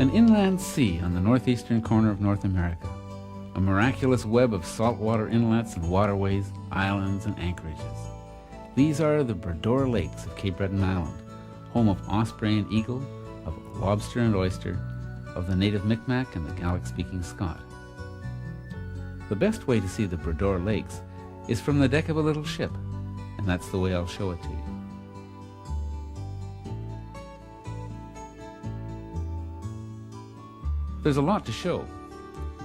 An inland sea on the northeastern corner of North America. A miraculous web of saltwater inlets and waterways, islands and anchorages. These are the Bredor Lakes of Cape Breton Island, home of osprey and eagle, of lobster and oyster, of the native Micmac and the Gaelic-speaking Scot. The best way to see the Bredor Lakes is from the deck of a little ship, and that's the way I'll show it to you. There's a lot to show.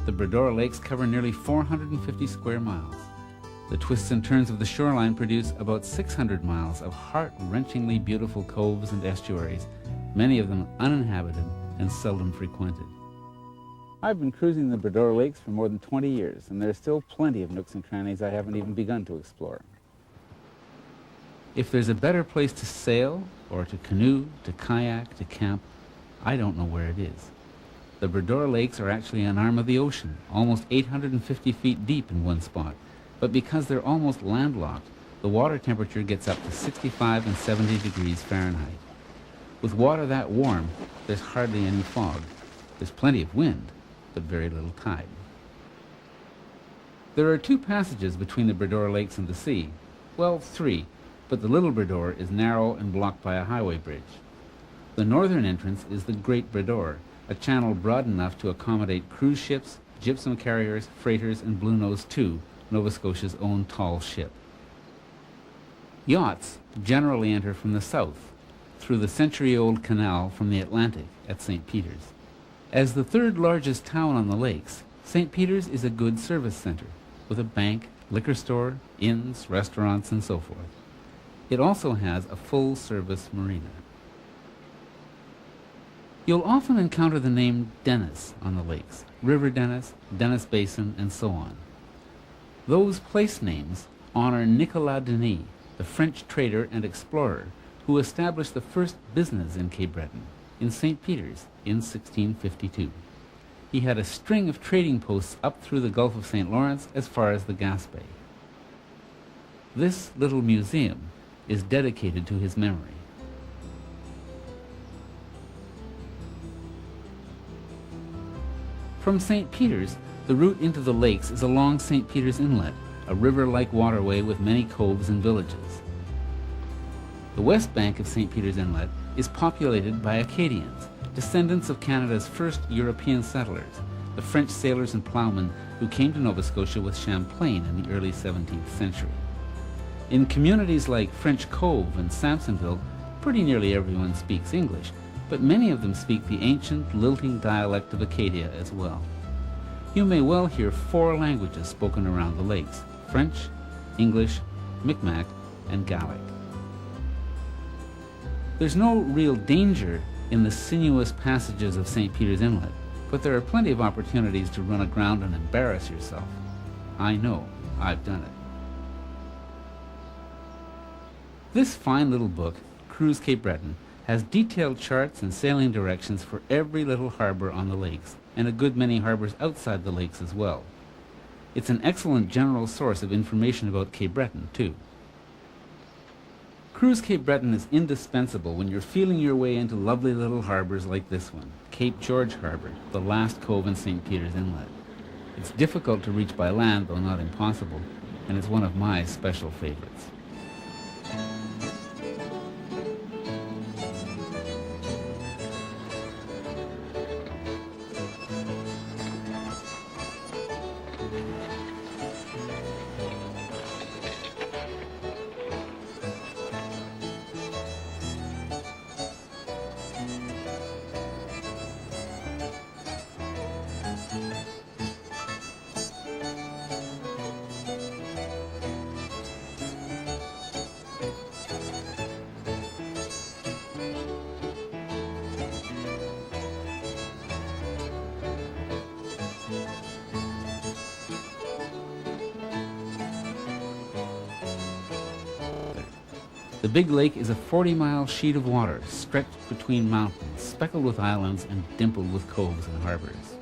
The Bredor Lakes cover nearly 450 square miles. The twists and turns of the shoreline produce about 600 miles of heart-wrenchingly beautiful coves and estuaries, many of them uninhabited and seldom frequented. I've been cruising the Bredor Lakes for more than 20 years, and there's still plenty of nooks and crannies I haven't even begun to explore. If there's a better place to sail, or to canoe, to kayak, to camp, I don't know where it is. The Bredor Lakes are actually an arm of the ocean, almost 850 feet deep in one spot. But because they're almost landlocked, the water temperature gets up to 65 and 70 degrees Fahrenheit. With water that warm, there's hardly any fog. There's plenty of wind, but very little tide. There are 2 passages between the Bredor Lakes and the sea. Well, 3, but the Little Bredor is narrow and blocked by a highway bridge. The northern entrance is the Great Bredor, a channel broad enough to accommodate cruise ships, gypsum carriers, freighters, and Bluenose 2, Nova Scotia's own tall ship. Yachts generally enter from the south, through the century-old canal from the Atlantic at St. Peter's. As the 3rd largest town on the lakes, St. Peter's is a good service center, with a bank, liquor store, inns, restaurants, and so forth. It also has a full-service marina. You'll often encounter the name Dennis on the lakes, River Dennis, Dennis Basin, and so on. Those place names honor Nicolas Denis, the French trader and explorer who established the first business in Cape Breton, in St. Peter's, in 1652. He had a string of trading posts up through the Gulf of St. Lawrence as far as the Gaspé. This little museum is dedicated to his memory. From St. Peter's, the route into the lakes is along St. Peter's Inlet, a river-like waterway with many coves and villages. The west bank of St. Peter's Inlet is populated by Acadians, descendants of Canada's first European settlers, the French sailors and ploughmen who came to Nova Scotia with Champlain in the early 17th century. In communities like French Cove and Sampsonville, pretty nearly everyone speaks English, but many of them speak the ancient, lilting dialect of Acadia as well. You may well hear 4 languages spoken around the lakes: French, English, Micmac, and Gaelic. There's no real danger in the sinuous passages of St. Peter's Inlet, but there are plenty of opportunities to run aground and embarrass yourself. I know, I've done it. This fine little book, Cruise Cape Breton, has detailed charts and sailing directions for every little harbor on the lakes, and a good many harbors outside the lakes as well. It's an excellent general source of information about Cape Breton, too. Cruise Cape Breton is indispensable when you're feeling your way into lovely little harbors like this one, Cape George Harbor, the last cove in St. Peter's Inlet. It's difficult to reach by land, though not impossible, and it's one of my special favorites. The Big Lake is a 40-mile sheet of water stretched between mountains, speckled with islands and dimpled with coves and harbors.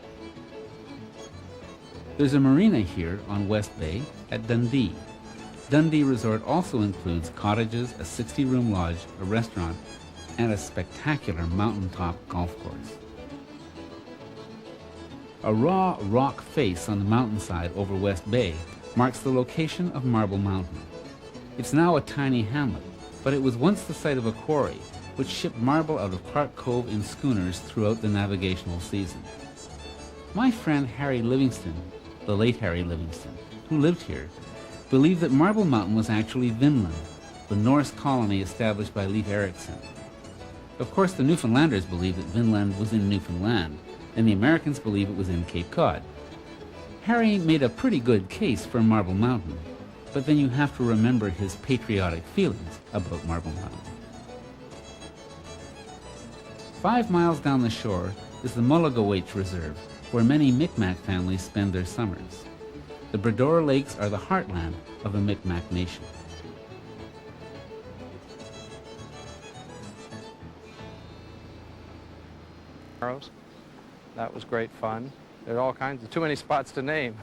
There's a marina here on West Bay at Dundee. Dundee Resort also includes cottages, a 60-room lodge, a restaurant, and a spectacular mountaintop golf course. A raw rock face on the mountainside over West Bay marks the location of Marble Mountain. It's now a tiny hamlet, but it was once the site of a quarry which shipped marble out of Clark Cove in schooners throughout the navigational season. My friend Harry Livingston, the late Harry Livingston, who lived here, believed that Marble Mountain was actually Vinland, the Norse colony established by Leif Erikson. Of course, the Newfoundlanders believed that Vinland was in Newfoundland, and the Americans believe it was in Cape Cod. Harry made a pretty good case for Marble Mountain, but then you have to remember his patriotic feelings about Marble Mountain. 5 miles down the shore is the Mullaghawait Reserve, where many Micmac families spend their summers. The Bredor Lakes are the heartland of the Micmac Nation. That was great fun. There are all kinds of, too many spots to name.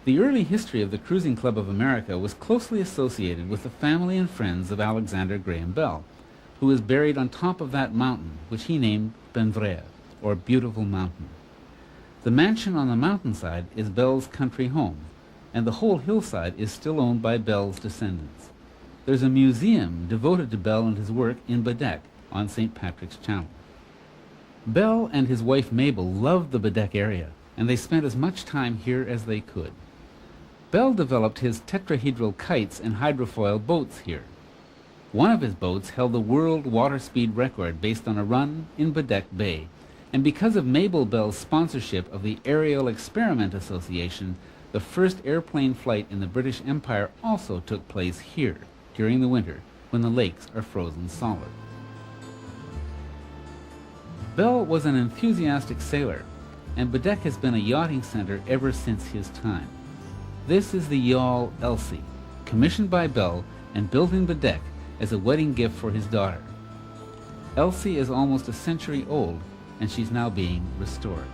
The early history of the Cruising Club of America was closely associated with the family and friends of Alexander Graham Bell, who is buried on top of that mountain, which he named Benvrea, or Beautiful Mountain. The mansion on the mountainside is Bell's country home, and the whole hillside is still owned by Bell's descendants. There's a museum devoted to Bell and his work in Baddeck on St. Patrick's Channel. Bell and his wife Mabel loved the Baddeck area, and they spent as much time here as they could. Bell developed his tetrahedral kites and hydrofoil boats here. One of his boats held the world water speed record based on a run in Baddeck Bay, and because of Mabel Bell's sponsorship of the Aerial Experiment Association, the first airplane flight in the British Empire also took place here during the winter when the lakes are frozen solid. Bell was an enthusiastic sailor, and Baddeck has been a yachting center ever since his time. This is the yawl Elsie, commissioned by Bell and built in Baddeck as a wedding gift for his daughter. Elsie is almost a century old, and she's now being restored.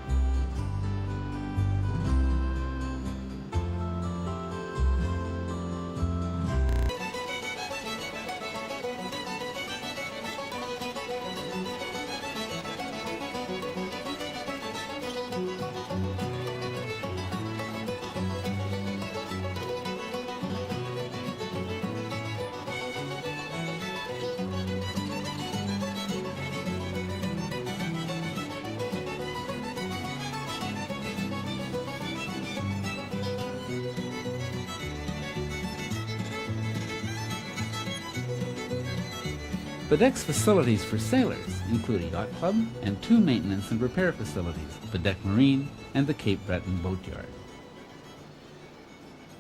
Baddeck's facilities for sailors include a yacht club and 2 maintenance and repair facilities, Baddeck Marine and the Cape Breton Boatyard.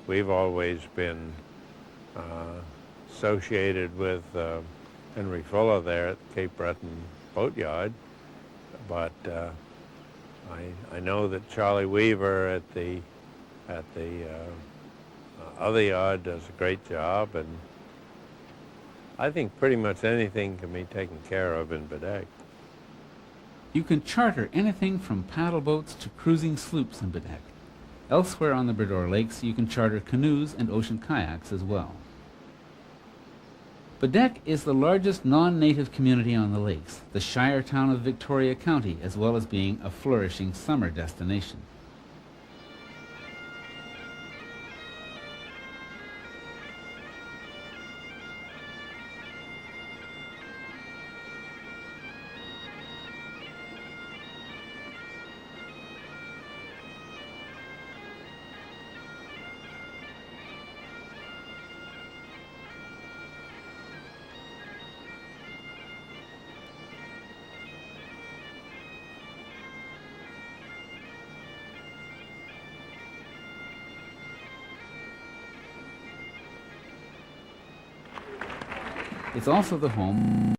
We've always been associated with Henry Fuller there at Cape Breton Boatyard, but I know that Charlie Weaver at the other yard does a great job, and I think pretty much anything can be taken care of in Baddeck. You can charter anything from paddle boats to cruising sloops in Baddeck. Elsewhere on the Bredor Lakes, you can charter canoes and ocean kayaks as well. Baddeck is the largest non-native community on the lakes, the shire town of Victoria County, as well as being a flourishing summer destination. It's also the home